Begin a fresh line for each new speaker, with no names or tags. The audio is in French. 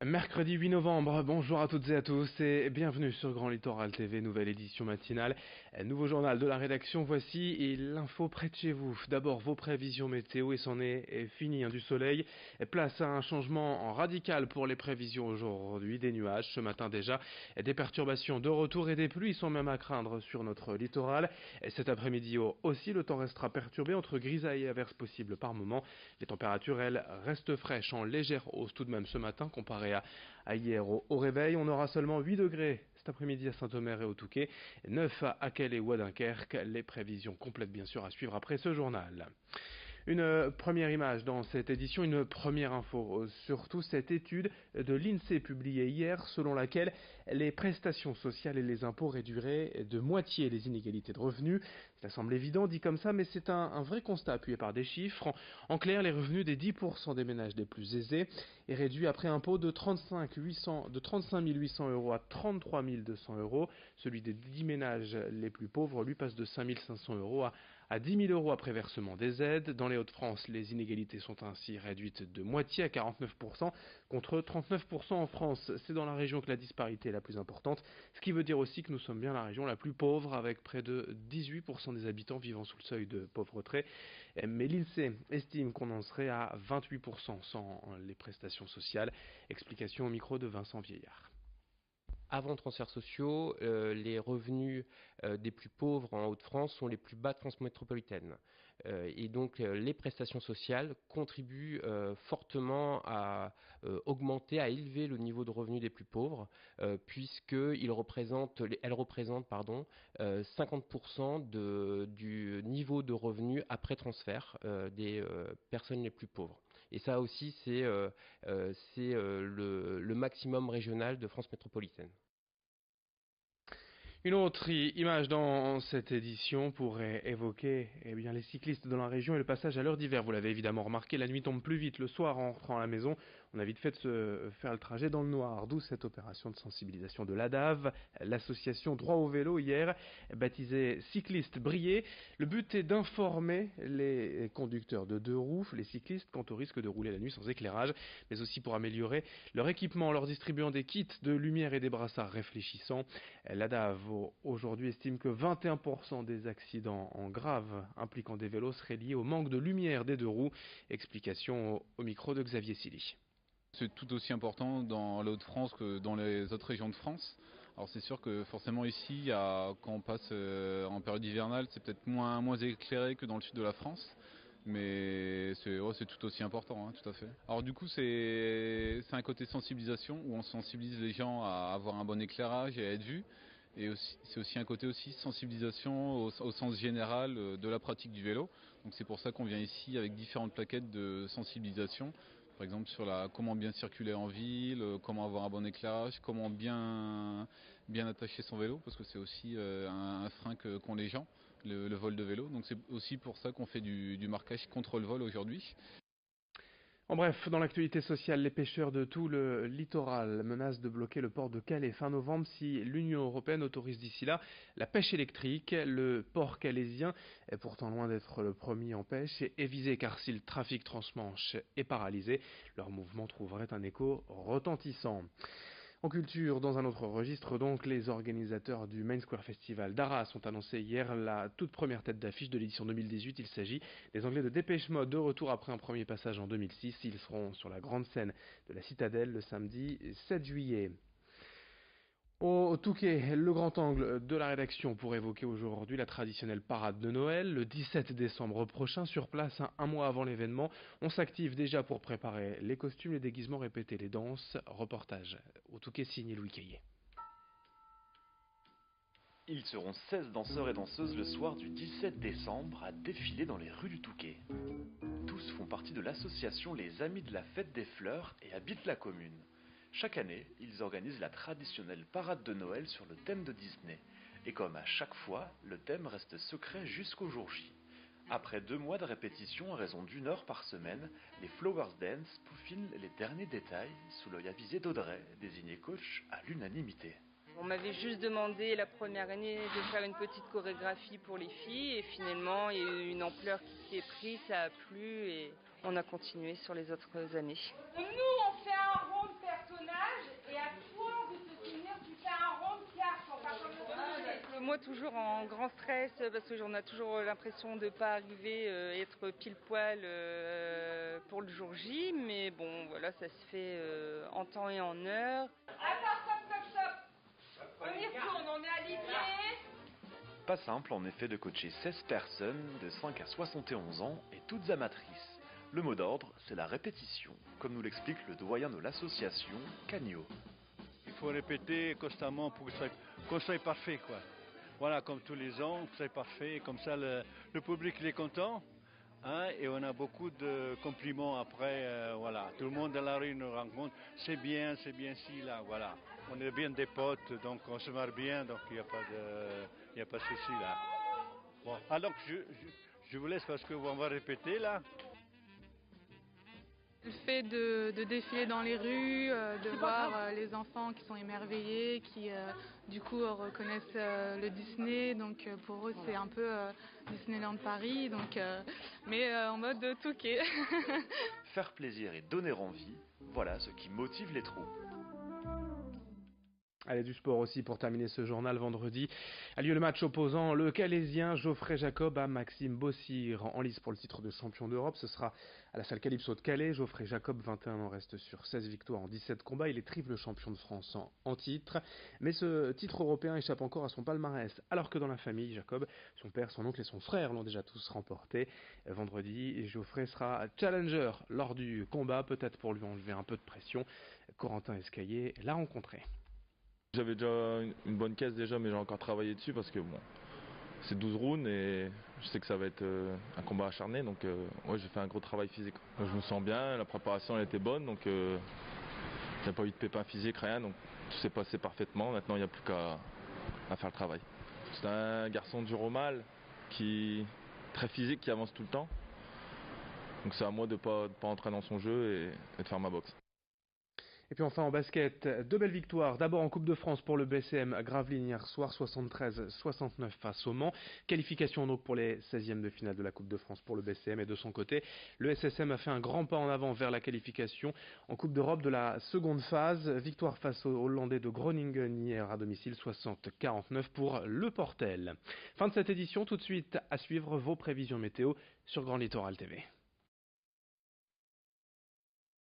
Mercredi 8 novembre, bonjour à toutes et à tous et bienvenue sur Grand Littoral TV, nouvelle édition matinale. Nouveau journal de la rédaction, voici l'info près de chez vous. D'abord vos prévisions météo et c'en est fini du soleil. Place à un changement radical pour les prévisions aujourd'hui, des nuages ce matin déjà, des perturbations de retour et des pluies sont même à craindre sur notre littoral. Cet après-midi aussi, le temps restera perturbé entre grisailles et averses possibles par moment. Les températures, elles, restent fraîches en légère hausse tout de même ce matin comparé à hier au réveil. On aura seulement 8 degrés cet après-midi à Saint-Omer et au Touquet, 9 à Calais ou à Dunkerque. Les prévisions complètes bien sûr à suivre après ce journal. Une première image dans cette édition, une première info, surtout cette étude de l'INSEE publiée hier selon laquelle les prestations sociales et les impôts réduiraient de moitié les inégalités de revenus. Ça semble évident dit comme ça, mais c'est un vrai constat appuyé par des chiffres. En clair, les revenus des 10% des ménages les plus aisés est réduit après impôt de 35 800 euros à 33 200 euros. Celui des 10 ménages les plus pauvres, lui, passe de 5 500 euros à 10 000 euros après versement des aides. Dans les Hauts-de-France, les inégalités sont ainsi réduites de moitié à 49% contre 39% en France. C'est dans la région que la disparité est la plus importante, ce qui veut dire aussi que nous sommes bien la région la plus pauvre avec près de 18% des habitants vivant sous le seuil de pauvreté. Mais l'INSEE estime qu'on en serait à 28% sans les prestations sociales. Explication au micro de Vincent Vieillard.
Avant transferts sociaux, les revenus des plus pauvres en Hauts-de-France sont les plus bas de France métropolitaine. Et donc les prestations sociales contribuent fortement à augmenter, à élever le niveau de revenus des plus pauvres, puisqu'elles représentent 50% du niveau de revenus après transfert des personnes les plus pauvres. Et ça aussi, c'est le maximum régional de France métropolitaine.
Une autre image dans cette édition pourrait évoquer les cyclistes dans la région et le passage à l'heure d'hiver. Vous l'avez évidemment remarqué, la nuit tombe plus vite le soir en rentrant à la maison. On a vite fait de se faire le trajet dans le noir, d'où cette opération de sensibilisation de l'ADAV, l'association Droit au vélo hier, baptisée Cyclistes Brillés. Le but est d'informer les conducteurs de deux roues, les cyclistes, quant au risque de rouler la nuit sans éclairage, mais aussi pour améliorer leur équipement en leur distribuant des kits de lumière et des brassards réfléchissants. L'ADAV aujourd'hui estime que 21% des accidents en grave impliquant des vélos seraient liés au manque de lumière des deux roues. Explication au micro de Xavier Silly.
C'est tout aussi important dans les Hauts-de-France que dans les autres régions de France. Alors c'est sûr que forcément ici, quand on passe en période hivernale, c'est peut-être moins éclairé que dans le sud de la France. Mais c'est tout aussi important, hein, tout à fait. Alors du coup, c'est un côté sensibilisation où on sensibilise les gens à avoir un bon éclairage et à être vus. Et c'est aussi un côté aussi sensibilisation au sens général de la pratique du vélo. Donc c'est pour ça qu'on vient ici avec différentes plaquettes de sensibilisation. Par exemple sur comment bien circuler en ville, comment avoir un bon éclairage, comment bien attacher son vélo, parce que c'est aussi un frein qu'ont les gens, le vol de vélo. Donc c'est aussi pour ça qu'on fait du marquage contre le vol aujourd'hui.
En bref, dans l'actualité sociale, les pêcheurs de tout le littoral menacent de bloquer le port de Calais fin novembre si l'Union européenne autorise d'ici là la pêche électrique. Le port calaisien est pourtant loin d'être le premier en pêche et est visé car si le trafic transmanche est paralysé, leur mouvement trouverait un écho retentissant. En culture, dans un autre registre donc, les organisateurs du Main Square Festival d'Arras ont annoncé hier la toute première tête d'affiche de l'édition 2018. Il s'agit des Anglais de Dépêche Mode, de retour après un premier passage en 2006. Ils seront sur la grande scène de la Citadelle le samedi 7 juillet. Au Touquet, le grand angle de la rédaction pour évoquer aujourd'hui la traditionnelle parade de Noël, le 17 décembre prochain, sur place, un mois avant l'événement. On s'active déjà pour préparer les costumes, les déguisements, répéter les danses. Reportage au Touquet signé Louis Caillé.
Ils seront 16 danseurs et danseuses le soir du 17 décembre à défiler dans les rues du Touquet. Tous font partie de l'association Les Amis de la Fête des Fleurs et habitent la commune. Chaque année, ils organisent la traditionnelle parade de Noël sur le thème de Disney. Et comme à chaque fois, le thème reste secret jusqu'au jour J. Après 2 mois de répétition à raison d'1 heure par semaine, les Flowers Dance peaufinent les derniers détails sous l'œil avisé d'Audrey, désigné coach à l'unanimité.
On m'avait juste demandé la première année de faire une petite chorégraphie pour les filles et finalement il y a eu une ampleur qui s'est prise, ça a plu et on a continué sur les autres années.
Nous on fait un rond de personnage
moi toujours en grand stress parce que j'en ai toujours l'impression de ne pas arriver et être pile poil pour le jour J. Mais bon, voilà, ça se fait en temps et en heure. Attends, stop. On y retourne, on est alignés.
Pas simple en effet de coacher 16 personnes de 5 à 71 ans et toutes amatrices. Le mot d'ordre, c'est la répétition, comme nous l'explique le doyen de l'association, Cagno.
Il faut répéter constamment pour que ce soit parfait, quoi. Voilà, comme tous les ans, que ce soit parfait, comme ça le public il est content, hein, et on a beaucoup de compliments après, voilà. Tout le monde dans la rue nous rencontre, c'est bien ci, là, voilà. On est bien des potes, donc on se marre bien, donc il n'y a pas de souci, là. Bon, alors je vous laisse parce qu'on va répéter, là.
Le fait de défiler dans les rues, de voir les enfants qui sont émerveillés, qui du coup reconnaissent le Disney, donc pour eux c'est un peu Disneyland Paris, donc, mais en mode Touquet.
Faire plaisir et donner envie, voilà ce qui motive les troupes.
Allez, du sport aussi pour terminer ce journal. Vendredi a lieu le match opposant le Calaisien Geoffrey Jacob à Maxime Bossir en lice pour le titre de champion d'Europe. Ce sera à la salle Calypso de Calais. Geoffrey Jacob, 21 ans, reste sur 16 victoires en 17 combats. Il est triple champion de France en titre. Mais ce titre européen échappe encore à son palmarès. Alors que dans la famille, Jacob, son père, son oncle et son frère l'ont déjà tous remporté. Vendredi, Geoffrey sera challenger lors du combat, peut-être pour lui enlever un peu de pression. Corentin Escaillé l'a rencontré.
J'avais déjà une bonne caisse déjà, mais j'ai encore travaillé dessus parce que bon, c'est 12 rounds et je sais que ça va être un combat acharné, donc ouais, j'ai fait un gros travail physique. Je me sens bien, la préparation elle était bonne, donc il n'y a pas eu de pépins physiques, rien, donc tout s'est passé parfaitement. Maintenant il n'y a plus qu'à faire le travail. C'est un garçon dur au mal, très physique, qui avance tout le temps, donc c'est à moi de pas entrer dans son jeu et de faire ma boxe.
Et puis enfin en basket, deux belles victoires. D'abord en Coupe de France pour le BCM à Gravelines hier soir, 73-69 face au Mans. Qualification donc pour les 16e de finale de la Coupe de France pour le BCM. Et de son côté, le SSM a fait un grand pas en avant vers la qualification en Coupe d'Europe de la seconde phase. Victoire face aux Hollandais de Groningen hier à domicile, 60-49 pour le Portel. Fin de cette édition, tout de suite à suivre vos prévisions météo sur Grand Littoral TV.